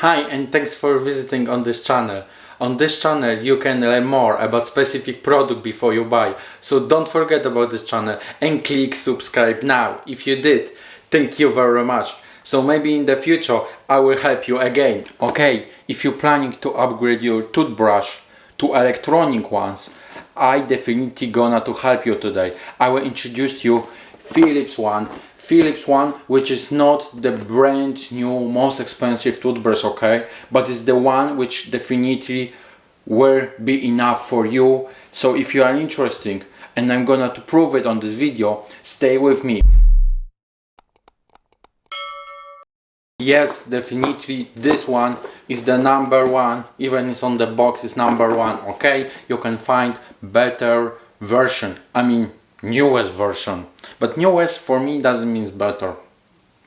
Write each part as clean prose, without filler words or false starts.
Hi and thanks for visiting on this channel. On this channel you can learn more about specific product before you buy. So don't forget about this channel and click subscribe now. If you did, thank you very much. So maybe in the future I will help you again. Okay, if you're planning to upgrade your toothbrush to electronic ones, I definitely gonna to help you today. I will introduce you Philips one, which is not the brand new most expensive toothbrush, okay, but it's the one which definitely will be enough for you. So if you are interested, and I'm gonna to prove it on this video, stay with me. Yes, definitely this one is the number one. Even it's on the box, it's number one. Okay, you can find better version, I mean newest version, but newest for me doesn't mean better.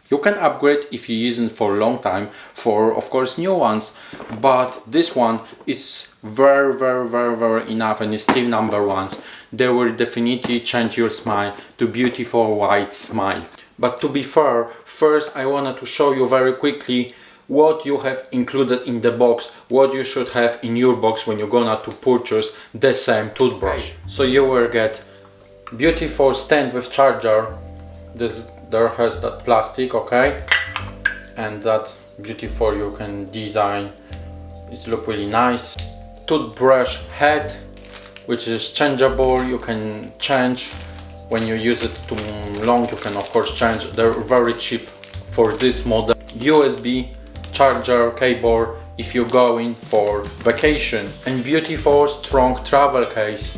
You can upgrade if you use it for a long time for, of course, new ones, but this one is very enough and is still number ones. They will definitely change your smile to beautiful white smile. But to be fair, first I wanted to show you very quickly what you have included in the box, what you should have in your box when you're gonna to purchase the same toothbrush. So you will get beautiful stand with charger. There has that plastic, okay, and that beautiful you can design. It look really nice. Toothbrush head, which is changeable. You can change when you use it too long. You can of course change. They're very cheap for this model. USB charger cable if you're going for vacation, and beautiful strong travel case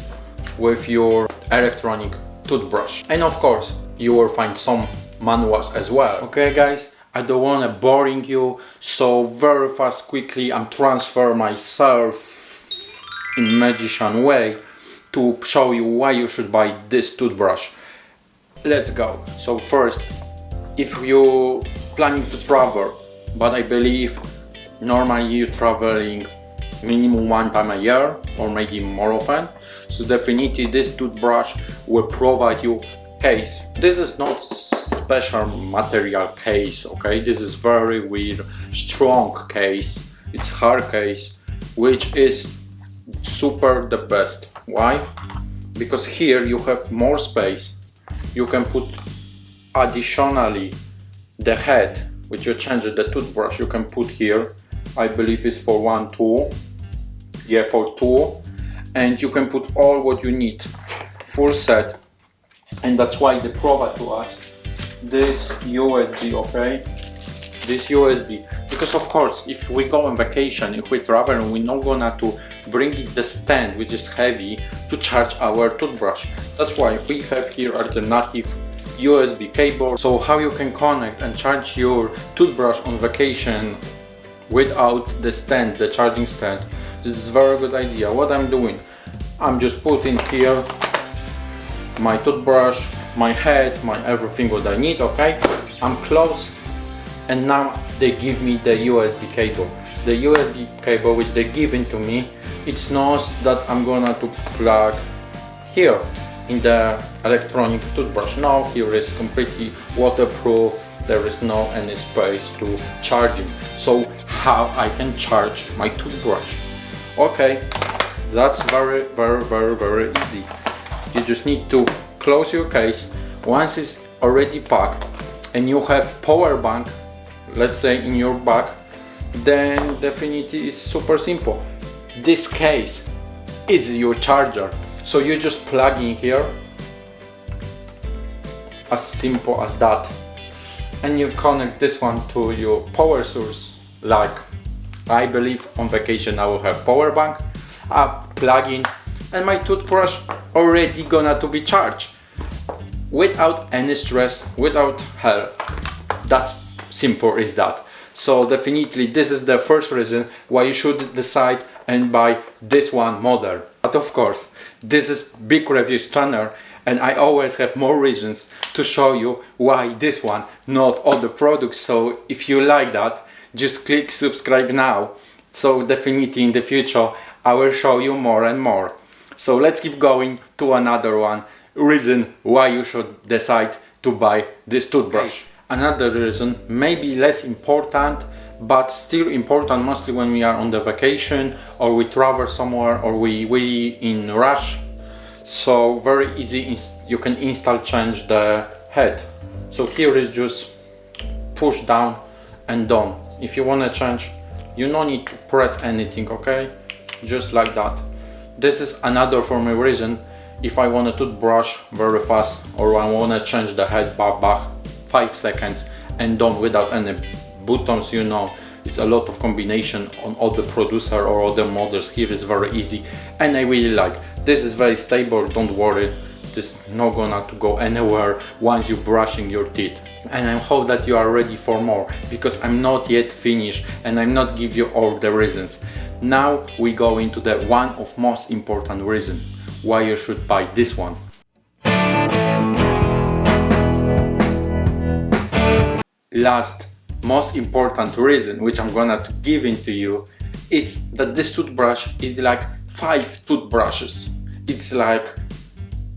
with your electronic toothbrush. And of course you will find some manuals as well. Okay guys, I don't want to boring you, so very fast quickly I'm transfer myself in magician way to show you why you should buy this toothbrush. Let's go. So first, if you planning to travel, but I believe normally you're traveling minimum one time a year or maybe more often, so definitely this toothbrush will provide you case. This is not special material case, okay, this is very weird strong case. It's hard case, which is super the best. Why? Because here you have more space. You can put additionally the head which you change the toothbrush, you can put here. I believe it's for one tool, yeah, for two, and you can put all what you need, full set. And that's why they provide to us this USB, okay, this USB, because of course if we go on vacation, if we travel, and we're not gonna to bring the stand which is heavy to charge our toothbrush. That's why we have here alternative USB cable. So how you can connect and charge your toothbrush on vacation without the stand, the charging stand. This is a very good idea. What I'm doing, I'm just putting here my toothbrush, my head, my everything what I need, okay, I'm close, and now they give me the USB cable. The USB cable which they given to me, it's not that I'm gonna to plug here in the electronic toothbrush. No, here is completely waterproof, there is no any space to charging. So how I can charge my toothbrush? Okay, that's very easy. You just need to close your case. Once it's already packed and you have power bank, let's say in your bag, then definitely it's super simple. This case is your charger, so you just plug in here, as simple as that, and you connect this one to your power source. Like I believe on vacation I will have power bank, plug in, and my toothbrush already gonna to be charged without any stress, without hell. That's simple is that. So definitely this is the first reason why you should decide and buy this one model. But of course this is big reviews channel, and I always have more reasons to show you why this one, not other products. So if you like that, just click subscribe now. So definitely in the future I will show you more and more. So let's keep going to another one reason why you should decide to buy this toothbrush. another reason, maybe less important, but still important, mostly when we are on the vacation or we travel somewhere or we really in rush. So very easy, you can install change the head. So here is just push down and done. If you want to change, you don't need to press anything, okay? Just like that. This is another for me reason, if I want a toothbrush very fast or I want to change the head back 5 seconds and done without any buttons, you know, it's a lot of combination on all the producer or other models. Here is very easy and I really like. This is very stable, don't worry, this is not gonna to go anywhere once you're brushing your teeth. And I hope that you are ready for more, because I'm not yet finished and I'm not give you all the reasons. Now we go into the one of most important reason why you should buy this one. Last most important reason, which I'm gonna give into you, it's that this toothbrush is like 5 toothbrushes. It's like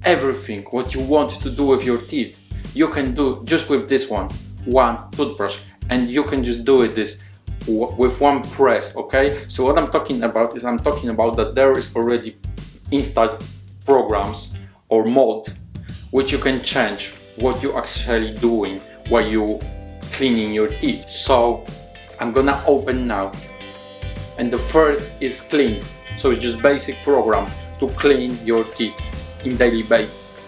everything what you want to do with your teeth, you can do just with this one toothbrush, and you can just do it this with one press, okay? So what I'm talking about is I'm talking about that there is already installed programs or mode which you can change what you actually doing while you cleaning your teeth. So I'm gonna open now, and the first is clean. So it's just basic program to clean your teeth in daily basis.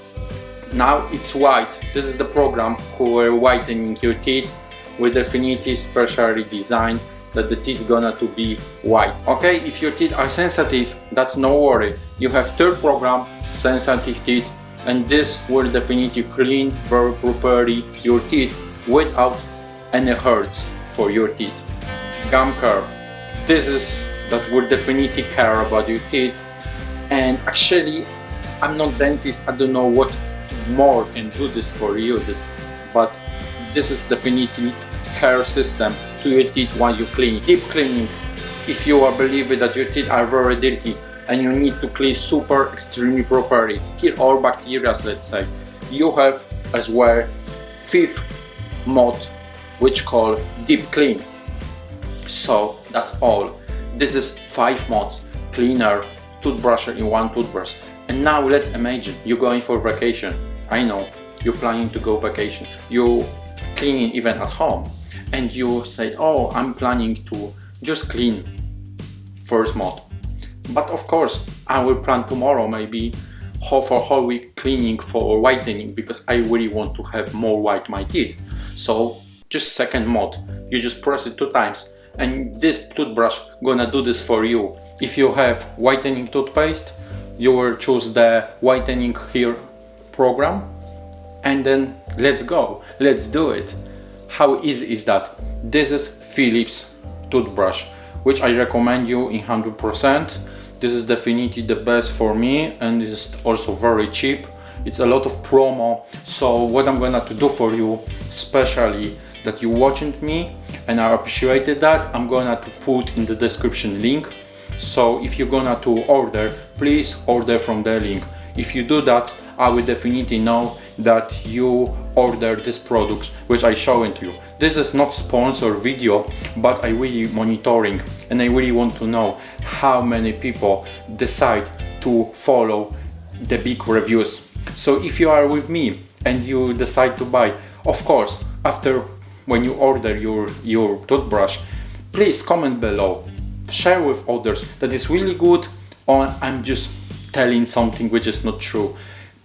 Now it's white. This is the program who are whitening your teeth with definitely specially designed that the teeth gonna to be white. Okay, if your teeth are sensitive, that's no worry. You have third program, sensitive teeth, and this will definitely clean very properly your teeth without any hurts for your teeth. Gum care. This is that will definitely care about your teeth. And actually, I'm not dentist, I don't know what more can do this for you, but this is definitely care system to your teeth while you clean. Deep cleaning. If you are believing that your teeth are very dirty and you need to clean super extremely properly, kill all bacteria, let's say, you have as well 5th mode, which called deep clean. So that's all. This is 5 modes, cleaner, toothbrusher in one toothbrush. And now let's imagine you're going for vacation. I know you're planning to go vacation. You're cleaning even at home, and you say, oh, I'm planning to just clean first mode. But of course, I will plan tomorrow maybe for whole week cleaning for whitening, because I really want to have more white my teeth. So just second mode, you just press it 2 times and this toothbrush gonna do this for you. If you have whitening toothpaste, you will choose the whitening here program, and then let's go, let's do it. How easy is that? This is Philips toothbrush, which I recommend you in 100%. This is definitely the best for me, and this is also very cheap. It's a lot of promo. So what I'm gonna to do for you, especially that you watching me and I appreciated that, I'm gonna to put in the description link. So if you're gonna to order, please order from the link. If you do that, I will definitely know that you order these products which I showing to you. This is not sponsored video, but I really monitoring and I really want to know how many people decide to follow the big reviews. So if you are with me and you decide to buy, of course, after when you order your toothbrush, please comment below, share with others that is really good, or I'm just telling something which is not true.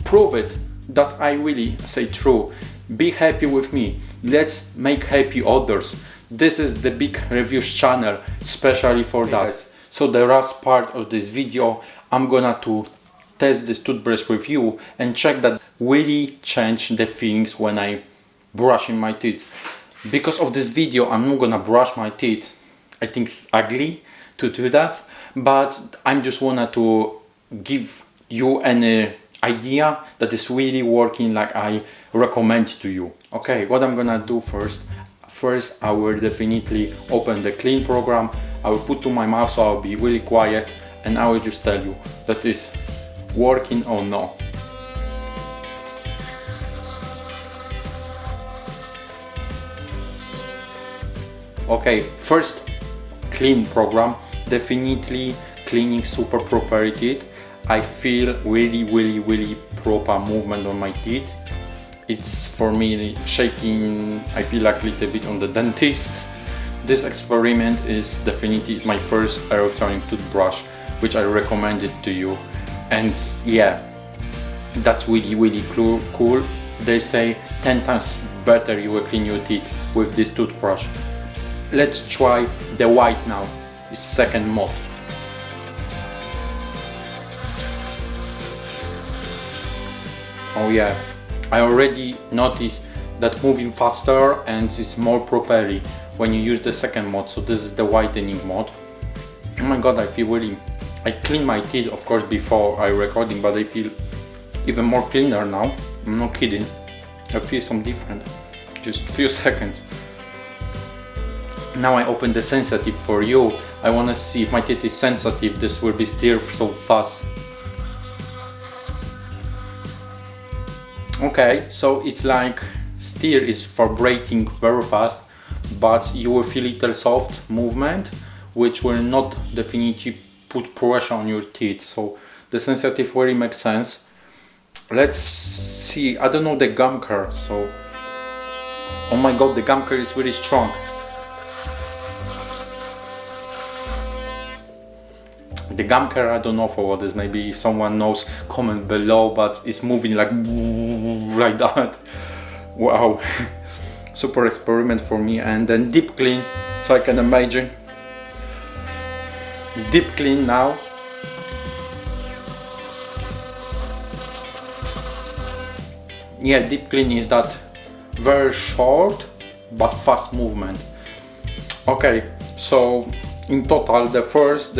Prove it that I really say true. Be happy with me. Let's make happy others. This is the big reviews channel, especially for that. So the last part of this video, I'm gonna to test this toothbrush with you and check that really change the feelings when I brushing my teeth. Because of this video, I'm not gonna brush my teeth. I think it's ugly to do that, but I'm just wanna to give you an idea that is really working like I recommend to you. Okay, what I'm gonna do first I will definitely open the clean program. I will put to my mouth, so I'll be really quiet, and I will just tell you that is working or no. Okay, first clean program, definitely cleaning super proper teeth. I feel really proper movement on my teeth. It's for me shaking, I feel like a little bit on the dentist. This experiment is definitely my first electronic toothbrush, which I recommend it to you. And yeah, that's really cool. They say 10 times better you will clean your teeth with this toothbrush. Let's try the white now, it's second mode. Oh yeah, I already noticed that moving faster and it's more properly when you use the second mode. So this is the whitening mode. Oh my god, I feel really, I clean my teeth of course before I recording, but I feel even more cleaner now. I'm not kidding, I feel some different, just few seconds. Now I open the sensitive for you. I wanna see if my teeth is sensitive. This will be stirred so fast. Okay, so it's like stir is vibrating very fast, but you will feel little soft movement, which will not definitely put pressure on your teeth. So the sensitive really makes sense. Let's see. I don't know the gum care, so oh my god, the gum care is really strong. The gum care, I don't know for what is, maybe if someone knows, comment below, but it's moving like that. Wow. Super experiment for me. And then deep clean, so I can imagine. Deep clean now. Yeah, deep clean is that very short but fast movement. Okay, so in total the first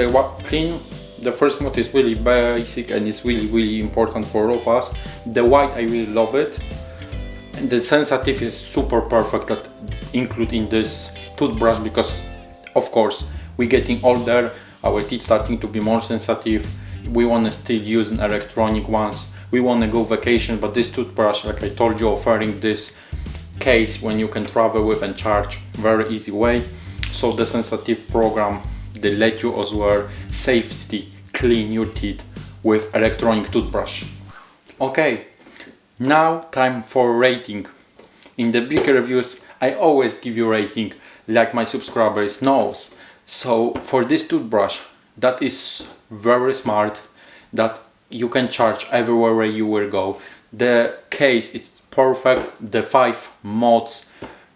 mode is really basic and it's really important for all of us. The white, I really love it, and the sensitive is super perfect that include in this toothbrush, because of course we're getting older, our teeth starting to be more sensitive, we want to still use an electronic ones, we want to go vacation, but this toothbrush, like I told you, offering this case when you can travel with and charge very easy way. So the sensitive program, they let you as well safety clean your teeth with electronic toothbrush. Okay, now time for rating. In the big reviews I always give you rating, like my subscribers knows. So for this toothbrush, that is very smart, that you can charge everywhere you will go. The case is perfect, the 5 modes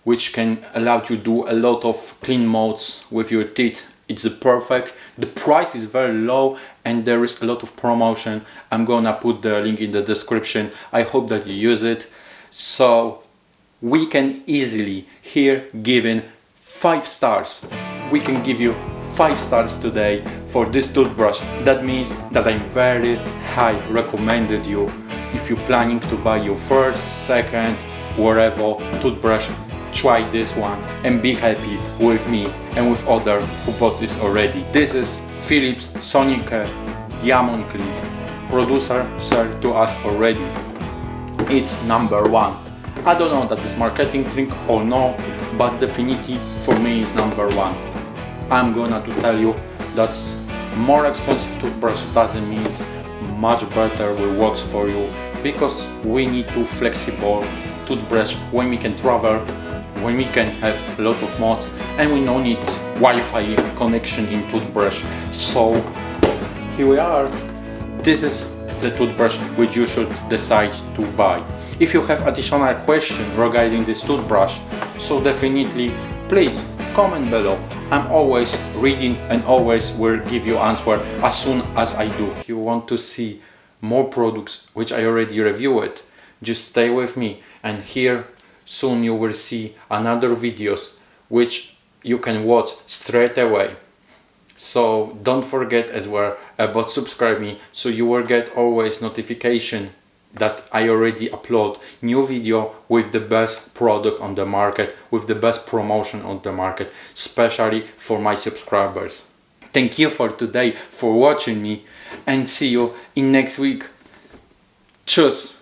which can allow you to do a lot of clean modes with your teeth. It's perfect. The price is very low and there is a lot of promotion. I'm gonna put the link in the description. I hope that you use it. So we can easily here given 5 stars. We can give you 5 stars today for this toothbrush. That means that I'm very high recommended you if you're planning to buy your first, second, wherever toothbrush. Try this one and be happy with me and with others who bought this already. This is Philips Sonicare Diamondclean. Producer sold to us already. It's number 1. I don't know that is marketing trick or no, but definitely for me it's number 1. I'm gonna to tell you that's more expensive toothbrush doesn't mean much better will works for you, because we need to flexible toothbrush when we can travel, when we can have a lot of mods and we don't need Wi-Fi connection in toothbrush. So here we are. This is the toothbrush which you should decide to buy. If you have additional questions regarding this toothbrush, so definitely please comment below. I'm always reading and always will give you answer as soon as I do. If you want to see more products which I already reviewed, just stay with me, and here soon you will see another videos which you can watch straight away. So don't forget as well about subscribe me, so you will get always notification that I already upload new video with the best product on the market, with the best promotion on the market, especially for my subscribers. Thank you for today for watching me and see you in next week. Tschüss.